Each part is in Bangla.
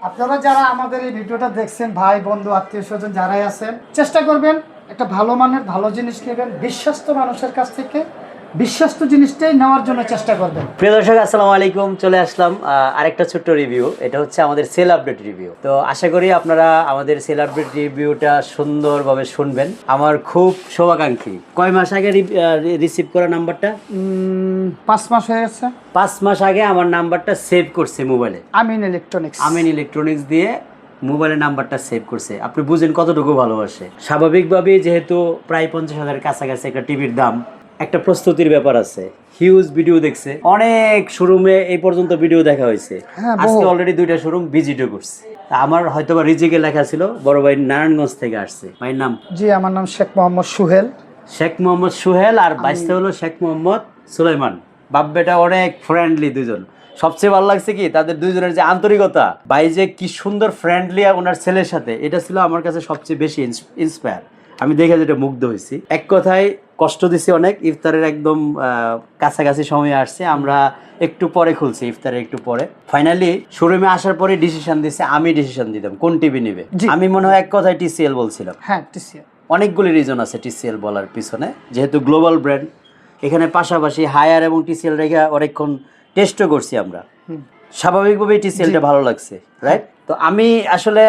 আপনারা যারা আমাদের এই ভিডিওটা দেখছেন, ভাই বন্ধু আত্মীয় স্বজন যারাই আছেন, চেষ্টা করবেন একটা ভালো মানের ভালো জিনিস নেবেন, বিশ্বস্ত মানুষের কাছ থেকে বিশ্বস্ত জিনিসটাই নেওয়ার জন্য চেষ্টা করবেন। প্রিয় দর্শক, আসসালামু আলাইকুম। চলে আসলাম আরেকটা ছোট্ট রিভিউ। এটা হচ্ছে আমাদের সেল আপডেট রিভিউ। তো আশা করি আপনারা আমাদের সেল আপডেট রিভিউটা সুন্দরভাবে শুনবেন। আমার খুব শুভাকাঙ্ক্ষী। কয় মাস আগে রিসিভ করা নাম্বারটা? 5 মাস হয়ে গেছে। 5 মাস আগে আমার নাম্বারটা সেভ করছে মোবাইলে। আমিন ইলেকট্রনিক্স দিয়ে মোবাইলের নাম্বারটা সেভ করছে। আপনি বুঝেন কতটুকু ভালোবাসে। স্বাভাবিকভাবেই যেহেতু প্রায় 50,000 কাছাকাছি একটা টিভির দাম, একটা প্রস্তুতির ব্যাপার আছে। হিউজ ভিডিও দেখছে, অনেক শোরুমে এই পর্যন্ত ভিডিও দেখা হয়েছে। আজকে অলরেডি 2টা শোরুম ভিজিটও করছে। আমার হয়তোবা রিজিকে লেখা ছিল বড় ভাই নারায়ণগঞ্জ থেকে আসছে। ভাইয়ের নাম? জি, আমার নাম শেখ মোহাম্মদ সোহেল আর বাইসটা হলো শেখ মোহাম্মদ সুলাইমান। বাপ বেটা অনেক ফ্রেন্ডলি দুজন। সবচেয়ে ভালো লাগছে কি তাদের দুইজনের যে আন্তরিকতা, ভাই যে কি সুন্দর ফ্রেন্ডলি ওনার ছেলের সাথে, এটা ছিল আমার কাছে সবচেয়ে বেশি ইন্সপায়ার। আমি দেখে যেটা মুগ্ধ হয়েছি। এক কথায় কষ্ট দিছি অনেক। ইফতারের একদম কাছাকাছি সময় আসছে, আমরা একটু পরে খুলছি, ইফতারের একটু পরে। ফাইনালি শোরুমে আসার পরে ডিসিশন দিছে, আমি ডিসিশন দিতাম কোন টিভি নিবে। আমি মনে হয় এক কথায় টিসিএল বলছিলাম। হ্যাঁ, টিসিএল। অনেকগুলি রিজন আছে টিসিএল বলার পিছনে, যেহেতু গ্লোবাল ব্র্যান্ড। এখানে পাশাপাশি হায়ার এবং টিসিএল রেখে অনেকক্ষণ টেস্টও করছি আমরা। স্বাভাবিকভাবেই টিসিএলটা ভালো লাগছে, রাইট? তো আমি আসলে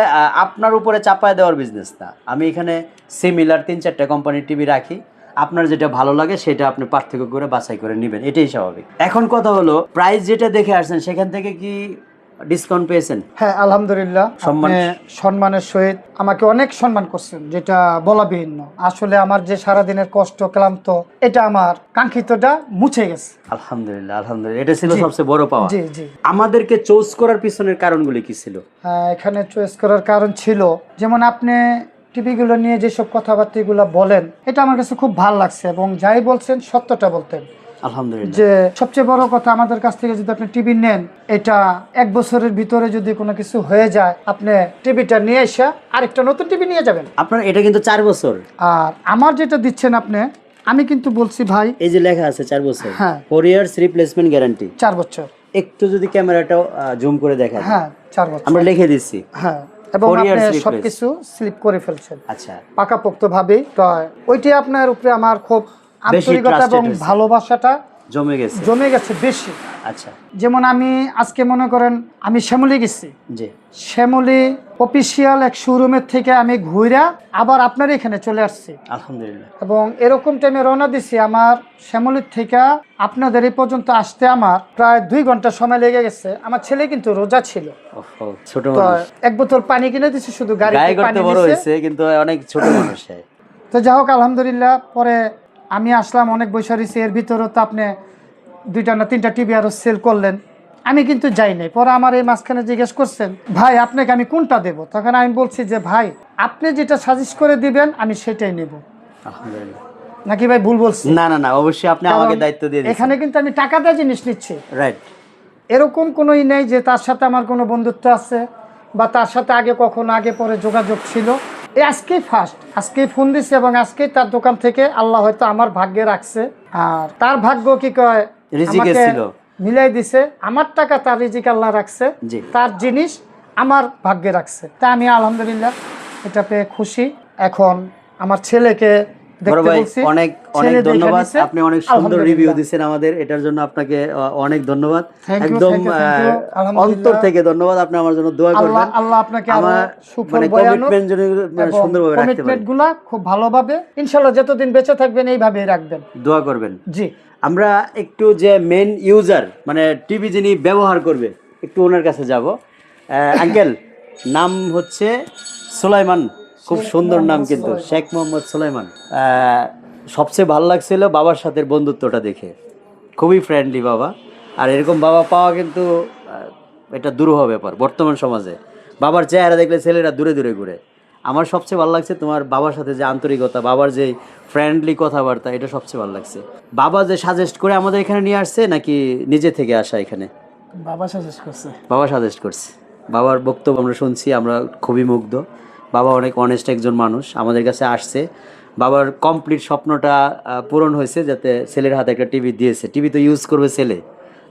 আপনার উপরে চাপায় দেওয়ার বিজনেস না। আমি এখানে সিমিলার 3-4টা কোম্পানির টিভি রাখি। আপনার যেটা ভালো লাগে সেটা আপনি পার্থক্য করে বাছাই করে নেবেন, এটাই স্বাভাবিক। এখন কথা হলো, প্রাইস যেটা দেখে আসছেন সেখান থেকে কি ডিসকাউন্ট পেয়েছেন? হ্যাঁ, আলহামদুলিল্লাহ। সম্মানের সহিত আমাকে অনেক সম্মান করছেন, যেটা বলাবিহীন। আসলে আমার যে সারাদিনের কষ্ট ক্লান্ত, এটা আমার কাঙ্ক্ষিতটা মুছে গেছে। আলহামদুলিল্লাহ। এটা ছিল সবচেয়ে বড় পাওয়া। জি জি। আমাদেরকে চয়েস করার পিছনের কারণগুলি কি ছিল? এখানে চয়েস করার কারণ ছিল, যেমন আপনি টিভিগুলো নিয়ে যেসব কথাবার্তাগুলো বলেন, এটা আমার কাছে খুব ভালো লাগছে, এবং যাই বলছেন সত্যটা বলতেন। আলহামদুলিল্লাহ। যে সবচেয়ে বড় কথা, আমাদের কাছ থেকে যদি আপনি টিভি নেন, এটা 1 বছরের ভিতরে যদি কোনো কিছু হয়ে যায়, আপনি টিভিটা নিয়ে এসে আরেকটা নতুন টিভি নিয়ে যাবেন। আপনার এটা কিন্তু 4 বছর। আর আমার যেটা দিচ্ছেন আপনি, আমি কিন্তু বলছি ভাই, এই যে লেখা আছে 4 বছর। হ্যাঁ, 4 ইয়ার্স রিপ্লেসমেন্ট গ্যারান্টি। 4 বছর। একটু যদি ক্যামেরাটাও জুম করে দেখা যায়। হ্যাঁ, 4 বছর আমরা লিখে দিচ্ছি। হ্যাঁ, এবং আপনি সবকিছু স্লিপ করে ফেলছেন। আচ্ছা, পাকাপোক্ত ভাবেই। তো ওইটি আপনার উপরে আমার খুব আন্তরিকতা এবং ভালোবাসাটা জমে গেছে বেশি। আচ্ছা, যেমন আমি আজকে মনে করেন আমি শ্যামলী গেছি। জি। শ্যামলী অফিসিয়াল এক শোরুমের থেকে আমি ঘুরে আবার আপনার এখানে চলে আসছি। আলহামদুলিল্লাহ। এবং এরকম টাইমে রওনা দিছি, আমার শ্যামলীর থেকে আপনাদের এই পর্যন্ত আসতে আমার প্রায় 2 ঘন্টা সময় লেগে গেছে। আমার ছেলে কিন্তু রোজা ছিল। ছোট তো 1 বোতল পানি কিনে দিছি, শুধু গাড়িতে পানি বড় হয়েছে, কিন্তু অনেক ছোট মানুষ। তো যাই হোক, আলহামদুলিল্লাহ। পরে আমি আসলাম, অনেক বৈশা রয়েছি। এর ভিতরে তো আপনি 2টা না 3টা টিভি আরো সেল করলেন, আমি কিন্তু যাই নাই। পরে আমার এই মাঝখানে জিজ্ঞেস করছেন, ভাই আপনাকে আমি কোনটা দেব? তখন আমি বলছি যে ভাই, আপনি যেটা সাজেস্ট করে দিবেন আমি সেটাই নেব। আলহামদুলিল্লাহ। নাকি ভাই ভুল বলছি? না, অবশ্যই আপনি আমাকে দায়িত্ব দিয়ে দিয়েছেন। এখানে কিন্তু আমি টাকা দিয়ে জিনিস নিচ্ছি, রাইট। এরকম কোনোই নেই যে তার সাথে আমার কোনো বন্ধুত্ব আছে বা তার সাথে আগে কখনো আগে পরে যোগাযোগ ছিল। এই আজকেই ফার্স্ট, আজকেই ফোন দিছে, এবং আজকেই তার দোকান থেকে আল্লাহ হয়তো আমার ভাগ্যে রাখছে। আর তার ভাগ্য কি কয়, রিজিকে ছিল, মিলাই দিছে। আমার টাকা তার রিজিক আল্লাহ রাখছে, তার জিনিস আমার ভাগ্যে রাখছে। তা আমি আলহামদুলিল্লাহ এটা পেয়ে খুশি। এখন আমার ছেলেকে অনেক ধন্যবাদ। আপনি অনেক সুন্দর রিভিউ দিয়েছেন আমাদের, এটার জন্য আপনাকে অনেক ধন্যবাদ। একদম অন্তর থেকে ধন্যবাদ। আপনি আমার জন্য দোয়া করবেন। আল্লাহ আপনাকে সুফল বয়ানুক, সুন্দরভাবে রাখতে পারেন। কমিটমেন্টগুলো খুব ভালোভাবে ইনশাআল্লাহ যতদিন বেঁচে থাকবেন এইভাবেই রাখবেন, দোয়া করবেন। জি। আমরা একটু যে মেন ইউজার, মানে টিভি যিনি ব্যবহার করবে, একটু ওনার কাছে যাব। আঙ্কেল, নাম হচ্ছে সুলাইমান, খুব সুন্দর নাম কিন্তু, শেখ মোহাম্মদ সুলাইমান। সবচেয়ে ভালো লাগছিল বাবার সাথে বন্ধুত্বটা দেখে, খুবই ফ্রেন্ডলি বাবা। আর এরকম বাবা পাওয়া কিন্তু এটা দুরূহ ব্যাপার বর্তমান সমাজে। বাবার চেহারা দেখলে ছেলেরা দূরে দূরে ঘুরে। আমার সবচেয়ে ভালো লাগছে তোমার বাবার সাথে যে আন্তরিকতা, বাবার যে ফ্রেন্ডলি কথাবার্তা, এটা সবচেয়ে ভালো লাগছে। বাবা যে সাজেস্ট করে আমাদের এখানে নিয়ে আসছে, নাকি নিজে থেকে আসা এখানে? বাবা সাজেস্ট করছে। বাবার বক্তব্য আমরা শুনছি, আমরা খুবই মুগ্ধ। বাবা অনেক অনেস্ট একজন মানুষ, আমাদের কাছে আসছে। বাবার কমপ্লিট স্বপ্নটা পূরণ হয়েছে, যাতে ছেলের হাতে একটা টিভি দিয়েছে। টিভি তো ইউজ করবে ছেলে,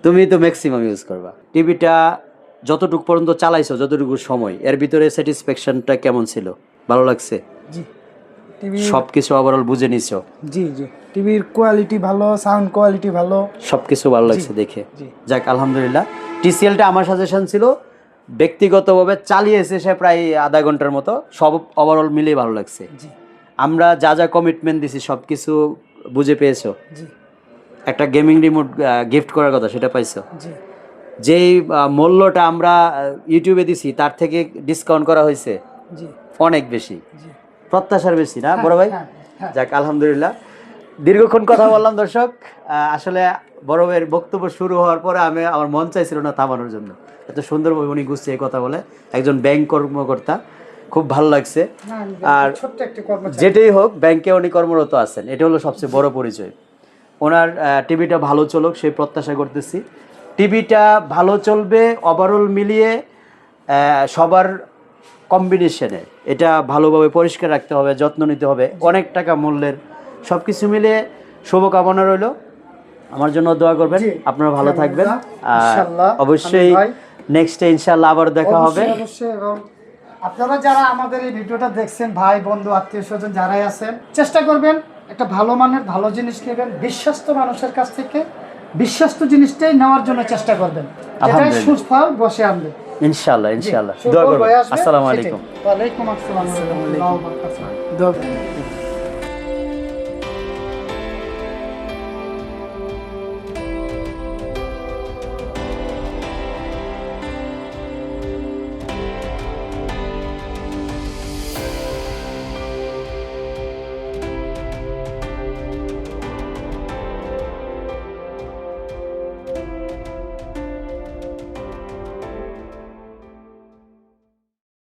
তুমি তো ম্যাক্সিমাম ইউজ করবা। টিভিটা যতটুকু পর্যন্ত চালাইছো, যতটুকু সময়, এর ভিতরে স্যাটিসফ্যাকশনটা কেমন ছিল? ভালো লাগছে? জি টিভি সবকিছু ওভারঅল বুঝে নিছো? জি জি টিভির কোয়ালিটি ভালো, সাউন্ড কোয়ালিটি ভালো, সবকিছু ভালো লাগছে দেখে? জি। যাক আলহামদুলিল্লাহ। টিসিএলটা আমার সাজেশন ছিল, ব্যক্তিগতভাবে চালিয়েছে সে প্রায় আধা ঘন্টার মতো, সব ওভারঅল মিলিয়ে ভালো লাগছে। জি আমরা যা যা কমিটমেন্ট দিছি সব কিছু বুঝে পেয়েছো? জি একটা গেমিং রিমোট গিফট করার কথা, সেটা পাইছো? জি যেই মূল্যটা আমরা ইউটিউবে দিছি তার থেকে ডিসকাউন্ট করা হয়েছে জি অনেক বেশি, জি প্রত্যাশার বেশি, না বড় ভাই? হ্যাঁ, হ্যাঁ। যাক আলহামদুলিল্লাহ। দীর্ঘক্ষণ কথা বললাম দর্শক। আসলে বড় ভাইয়ের বক্তব্য শুরু হওয়ার পরে আমার মন চাইছিল না থামানোর জন্য, এত সুন্দরভাবে উনি গুছিয়ে কথা বলে, একজন ব্যাংক কর্মকর্তা, খুব ভালো লাগছে। না, আমি আর ছোট্ট একটি কর্মচারী। যেটাই হোক, ব্যাংকে উনি কর্মরত আছেন, এটা হলো সবচেয়ে বড় পরিচয়। ওনার টিভিটা ভালো চলুক সেই প্রত্যাশা করতেছি। টিভিটা ভালো চলবে ওভারঅল মিলিয়ে, সবার কম্বিনেশনে এটা ভালোভাবে পরিষ্কার রাখতে হবে, যত্ন নিতে হবে, অনেক টাকা মূল্যের, সব কিছু মিলিয়ে শুভকামনা রইল। আমার জন্য দোয়া করবেন, জি, আপনারা ভালো থাকবেন। ইনশাআল্লাহ। অবশ্যই আমিন ভাই। নেক্সটে ইনশাআল্লাহ আবার দেখা হবে। অবশ্যই, অবশ্যই। এবং আপনারা যারা আমাদের এই ভিডিওটা দেখছেন, ভাই বন্ধু আত্মীয় স্বজন যারাই আছেন, চেষ্টা করবেন একটা ভালো মানের ভালো জিনিস নেবেন, বিশ্বস্ত মানুষের কাছ থেকে বিশ্বস্ত জিনিসটাই নেওয়ার জন্য চেষ্টা করবেন, যেটাই আলহামদুলিল্লাহ। সুফল বসে আনবে। ইনশাআল্লাহ ইনশাআল্লাহ, সুফল দোয়া বয়ে করবেন। আসবে, আসসালামু সেটাই। আলাইকুম। ওয়ালাইকুম আসসালাম ওয়া রাহমাতুল্লাহি ওয়া বারাকাতুহু। দোয়া করবেন।